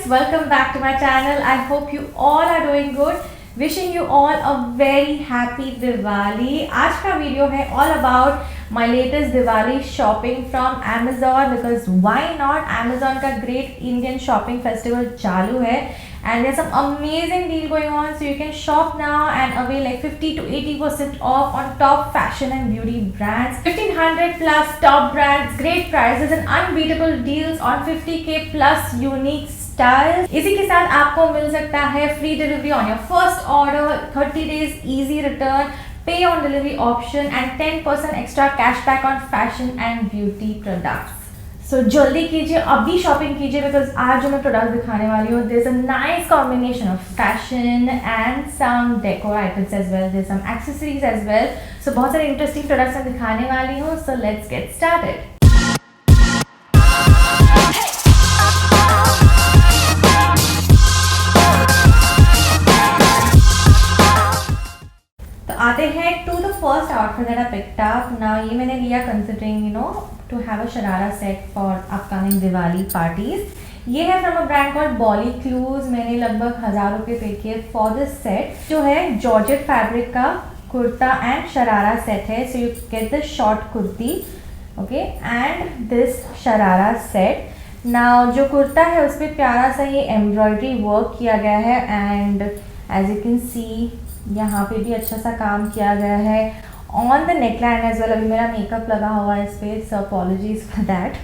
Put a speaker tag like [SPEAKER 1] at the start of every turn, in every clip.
[SPEAKER 1] guys, welcome back to my channel. I hope you all are doing good. Wishing you all a very happy Diwali. आज का video है all about my latest Diwali shopping from Amazon because why not? Amazon का great Indian shopping festival चालू है and there's some amazing deal going on, so you can shop now and avail like 50 to 80% off on top fashion and beauty brands. 1500 plus top brands, great prices and unbeatable deals on 50k plus unique styles. इसी के साथ आपको मिल सकता है free delivery on your first order, 30 days easy return, pay on delivery option and 10% extra cashback on fashion and beauty products. So जल्दी कीजिए, अभी shopping कीजिए बिकॉज आज जो मैं प्रोडक्ट दिखाने वाली हूँ there is a nice combination of fashion and some decor items as well, there some accessories as well. So बहुत सारे इंटरेस्टिंग प्रोडक्ट्स मैं दिखाने वाली हूँ. So let's get started. आते हैं to the first outfit that I picked up. Now ये मैंने लिया considering to have a sharara set for upcoming Diwali parties. ये है from a brand called Bolly Clues. मैंने लगभग 1000 रुपये पे किए फॉर दिस सेट. जो है जॉर्जेट फैब्रिक का कुर्ता एंड शरारा सेट है. So you get the short kurti okay and this sharara set. Now जो कुर्ता है उस पर प्यारा सा ये एम्ब्रॉयडरी वर्क किया गया है and as you can see यहाँ पे भी अच्छा सा काम किया गया है on the neckline as well. अभी मेरा मेकअप लगा हुआ है इस पर, so apologies for that.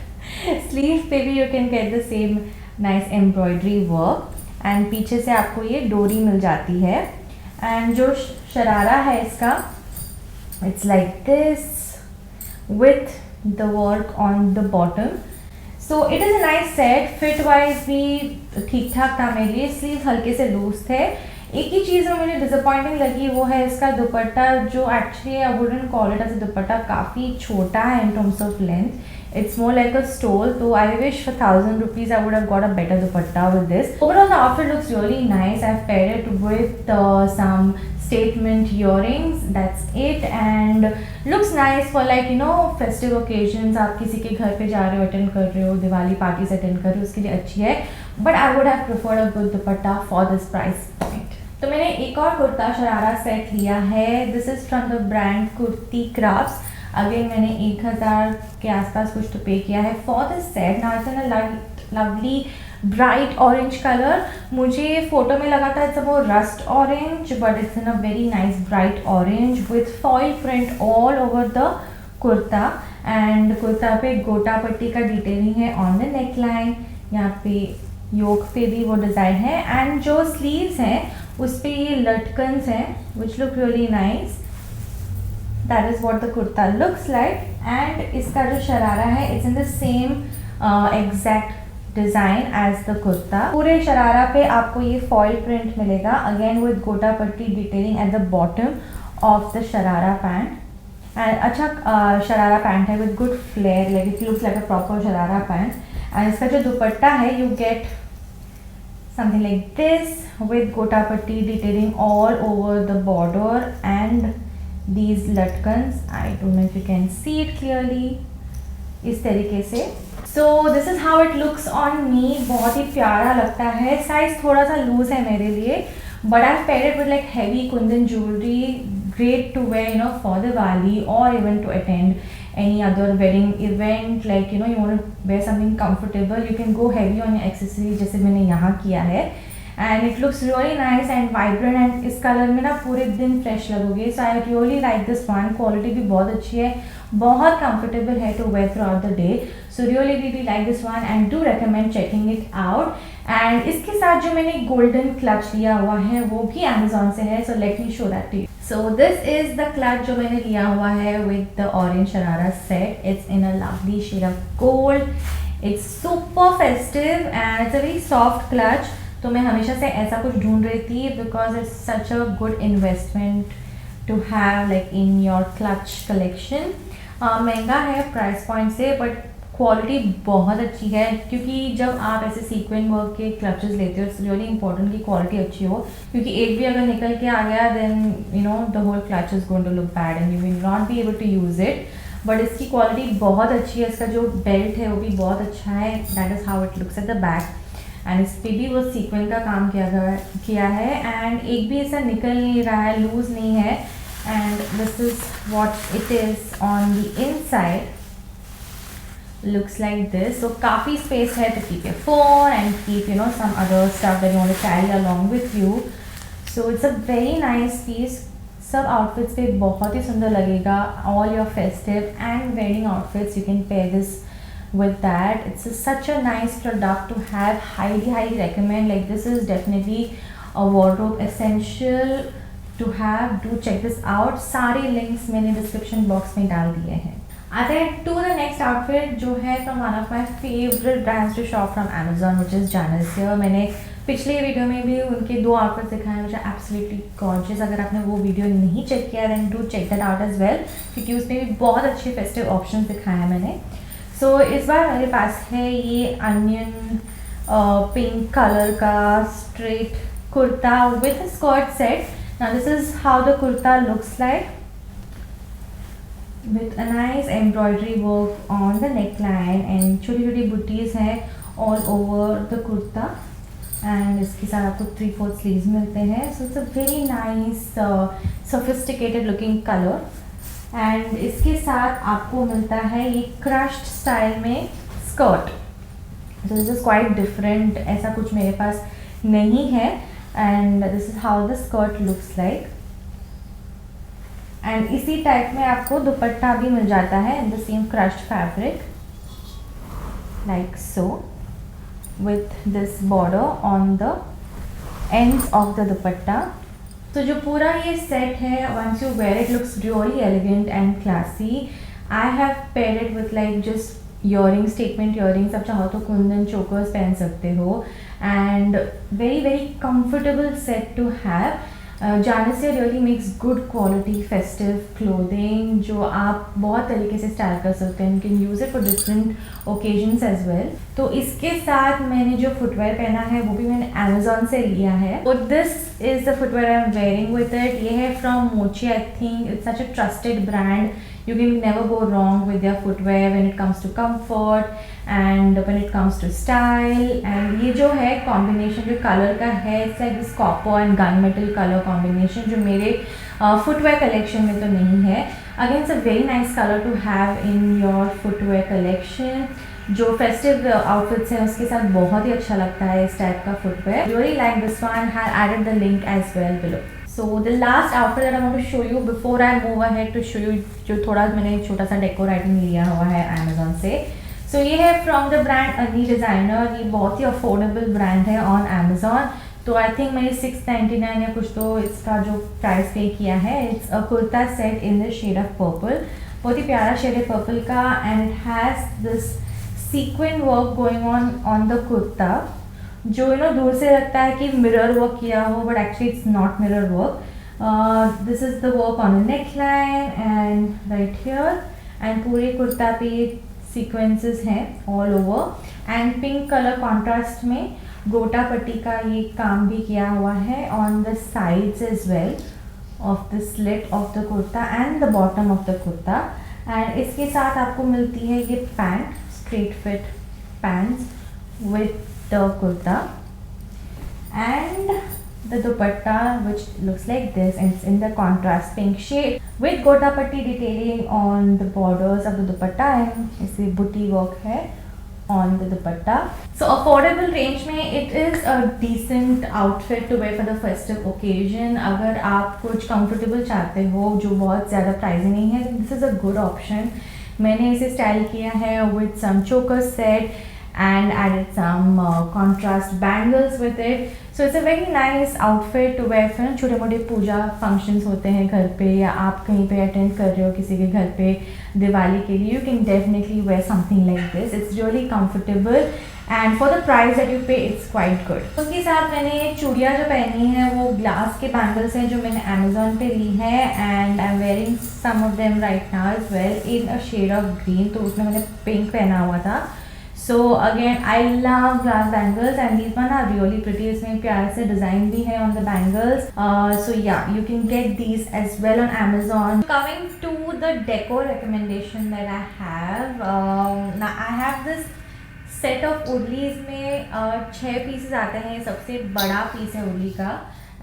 [SPEAKER 1] Sleeve पे भी you can get the same nice embroidery work and पीछे से आपको ये डोरी मिल जाती है. एंड जो शरारा है इसका it's like this with the work on the bottom. So it is a nice set. Fit wise भी ठीक ठाक था मेरे लिए. स्लीव हल्के से लूज थे. एक ही चीज़ में मुझे डिसअपॉइंटिंग लगी वो है इसका दुपट्टा, जो actually I wouldn't call it as a dupatta. काफ़ी छोटा है in terms of length. It's more like a stole. तो I wish for 1000 rupees I would have got a better dupatta with this. Overall the outfit looks really nice. I have paired it with some statement earrings. That's it and looks nice for like festive occasions. आप किसी के घर पे जा रहे हो, attend कर रहे हो, दिवाली पार्टीज अटेंड कर रहे हो, उसके लिए अच्छी है. But I would have preferred a good dupatta for this price point. तो मैंने एक और कुर्ता शरारा सेट लिया है. This is from the brand kurti crafts. Again मैंने 1000 के आसपास कुछ तो पे किया है for this set. Now it's in a lovely bright orange colour. मुझे फोटो में लगा था it's a rust orange but it's in a very nice bright orange with foil print all over the kurta. And kurta पे गोटा पट्टी का detailing है on the neck line. यहाँ पे योक पे भी वो डिज़ाइन है एंड जो स्लीव्स हैं उस पर ये लटकन्स हैं which look really nice. That is what the kurta looks like. And इसका जो शरारा है it's in the same exact design as the kurta. पूरे शरारा पे आपको ये फॉइल प्रिंट मिलेगा again with gota patti detailing at the bottom of the sharara pant. And अच्छा sharara pant है with good flare, like it looks like a proper sharara pant. And इसका जो दुपट्टा है you get something like this with gota patti detailing all over the border and these latkans. I don't know if you can see it clearly. इस तरीके से. So this is how it looks on me. बहुत ही प्यारा लगता है. Size थोड़ा सा लूज है मेरे लिए but I've paired it with like heavy kundan jewelry, great to wear for Diwali or even to attend any other wedding event. Like you want to wear something comfortable, you can go heavy on your accessories जैसे मैंने यहाँ किया है. And it looks really nice and vibrant and इस colour में ना पूरे दिन फ्रेश लगोगे. So I really like this one. Quality भी बहुत अच्छी है, बहुत कंफर्टेबल है to wear throughout the day. So really like this one and do recommend checking it out. And इसके साथ जो मैंने गोल्डन क्लच लिया हुआ है वो भी Amazon से है. So let me show that to you. So this is the clutch जो मैंने लिया हुआ है with the orange sharara set. It's in a lovely shade of gold. It's super festive and it's a very soft clutch. तो मैं हमेशा से ऐसा कुछ ढूंढ रही थी because it's such a good investment to have like in your clutch collection. महंगा है प्राइस पॉइंट से बट क्वालिटी बहुत अच्छी है क्योंकि जब आप ऐसे सीक्वेंट वर्क के क्लचेस लेते हो इट्स रियली इंपॉर्टेंट कि क्वालिटी अच्छी हो, क्योंकि एक भी अगर निकल के आ गया then the whole clutch is going to look bad and you will not be able to use it. But इसकी क्वालिटी बहुत अच्छी है. इसका जो बेल्ट है वो भी बहुत अच्छा है. That is how it looks at the back. And इस पे भी वो सीक्वेंस का काम किया है एंड एक भी ऐसा निकल नहीं रहा है, लूज नहीं है. And this is what it is on the inside. Looks like this. So काफ़ी space है to keep your phone and keep some other stuff that you want to carry along with you. So it's a very nice piece. सब outfits पे बहुत ही सुंदर लगेगा. All your festive and wedding outfits, you can pair this with that. It's such a nice product to have. Highly recommend. Like this is definitely a wardrobe essential to have. Do check this out. सारे links मैंने description box में डाल दिए हैं. आते हैं to the next outfit जो है from one of my favourite brands to shop from Amazon which is Janasya. मैंने पिछले वीडियो में भी उनके 2 आउटफिट्स दिखाए हैं, मुझे एब्सोल्युटली गॉर्जियस. अगर आपने वो वीडियो नहीं चेक किया then do check that out as well, क्योंकि उसमें भी बहुत अच्छे फेस्टिव ऑप्शन दिखाए हैं मैंने. सो इस बार मेरे पास है ये अनियन पिंक कलर का straight kurta with skirt set. Now this is how the kurta looks like, with a nice embroidery work on the neckline and छोटी छोटी booties हैं all over the kurta and इसके साथ आपको 3/4 sleeves मिलते हैं. So it's a very nice sophisticated looking color and इसके साथ आपको मिलता है ये crushed style में skirt. So this is quite different, ऐसा कुछ मेरे पास नहीं है and this is how the skirt looks like. And इसी टाइप में आपको दुपट्टा भी मिल जाता है in the same crushed fabric like so with this border on the ends of the dupatta. तो जो पूरा ये सेट है, once you wear it looks really elegant and classy. I have paired it with like just earrings, statement earrings. आप चाहो तो kundan chokers पहन सकते हो and very comfortable set to have. जानिसियर really makes good quality festive clothing जो आप बहुत तरीके से स्टाइल कर सकते हैं. You can use it for different occasions as well. तो इसके साथ मैंने जो फुटवेयर पहना है वो भी मैंने अमेजोन से लिया है. तो this is the footwear I am wearing with it. ये है फ्रॉम मोची. I think it's such a trusted brand. You can never go wrong with their footwear when it comes to comfort and when it comes to style. And ये जो है combination जो color का है, it's like this copper and gunmetal color combination जो मेरे footwear collection में तो नहीं है. Again, it's a very nice color to have in your footwear collection. जो festive outfits हैं उसके साथ बहुत ही अच्छा लगता है इस टाइप का footwear. Really like this one. I added the link as well below. So the last outfit that I want to show you before I move ahead to show you जो थोड़ा मैंने छोटा सा डेकोर आइटम लिया हुआ है Amazon से. So ये है फ्रॉम द ब्रांड अनी डिज़ाइनर. ये बहुत ही अफोर्डेबल ब्रांड है ऑन अमेजोन. तो आई थिंक मैंने 699 या कुछ तो इसका जो प्राइस पे किया है. It's a kurta set in the shade of purple. बहुत ही प्यारा शेड है पर्पल का and it has this sequin work going on the kurta जो दूर से लगता है कि मिरर वर्क किया हो, but actually it's not mirror work. This is the work on neck line and right here and पूरे कुर्ता पे सीक्वेंसेस हैं all over and pink colour contrast में गोटा पट्टी का ये काम भी किया हुआ है on the sides as well of the slit of the kurta and the bottom of the kurta. And इसके साथ आपको मिलती है ये pant, straight fit pants with the kurta and the dupatta which looks like this and it's in the contrast pink shade with gota patti detailing on the borders of the dupatta and इसे booty work है on the dupatta. So affordable range में it is a decent outfit to wear for the festive occasion. अगर आप कुछ comfortable चाहते हो जो बहुत ज़्यादा pricey नहीं है, this is a good option. मैंने इसे स्टाइल किया है with some choker set and added some contrast bangles with it. So it's a very nice outfit to wear for छोटे मोटे पूजा functions होते हैं घर पे या आप कहीं पे अटेंड कर रहे हो किसी के घर पे दिवाली के लिए. You can definitely wear something like this. It's really comfortable and for the price that you pay it's quite good. उसके साथ मैंने चूड़ियाँ जो पहनी है वो ग्लास के बैंगल्स हैं जो मैंने अमेजोन पे ली है and I'm wearing some of them right now as well in a shade of green. तो उसमें मैंने पिंक पहना हुआ था. So again I love glass bangles and these one are really pretty. इसमें प्यारे से डिज़ाइन भी है on the bangles. So yeah, you can get these as well on Amazon. Coming to the decor recommendation that I have, now I have this set of urlis में 6 pieces आते हैं. ये सबसे बड़ा पीस है उर्ली का.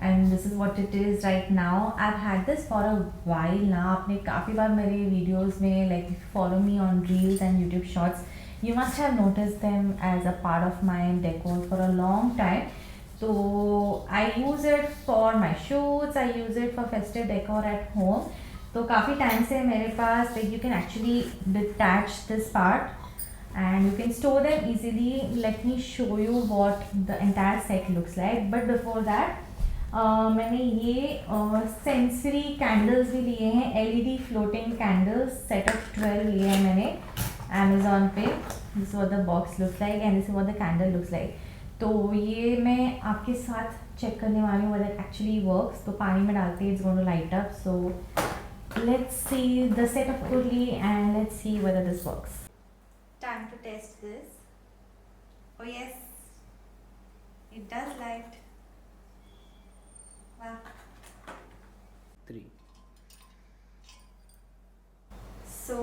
[SPEAKER 1] And this is what it is right now. I have had this for a while ना. आपने काफ़ी बार मेरे वीडियोस में like follow me on reels and YouTube shorts, you must have noticed them as a part of my decor for a long time. So I use it for my shoots, I use it for festive decor at home. तो काफ़ी time से मेरे पास like you can actually detach this part and you can store them easily. Let me show you what the entire set looks like. But before that मैंने ये sensory candles भी लिए हैं. LED floating candles set of 12 लिए हैं मैंने Amazon पे. This what the box looks like and this what the candle looks like. तो ये मैं आपके साथ चेक करने वाली हूँ whether it actually works. तो पानी में डालते ही it's going to light up. So let's see the set of urli and let's see whether this works. Time to test this. Oh yes, it does light. Wow.
[SPEAKER 2] 3.
[SPEAKER 1] So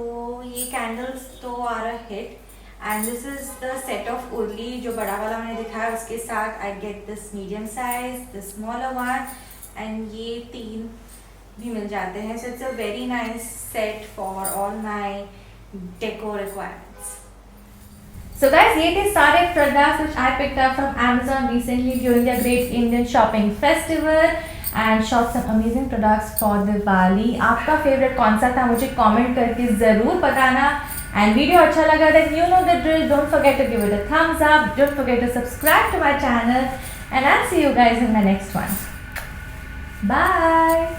[SPEAKER 1] ये candles तो are a hit. And this is the set of urli जो बड़ा वाला मैंने दिखाया. उसके साथ I get this medium size, this smaller one and ये 3 भी मिल जाते हैं. So it's a very nice set for all my decor requirements. So guys, ये थे सारे products which I picked up from Amazon recently during their Great Indian Shopping Festival and shot some amazing products for Diwali. आपका favourite कौन सा था मुझे comment करके ज़रूर बताना. And वीडियो अच्छा लगा then you know the drill. Don't forget to give it a thumbs up. Don't forget to subscribe to my channel and I'll see you guys in my next one. Bye.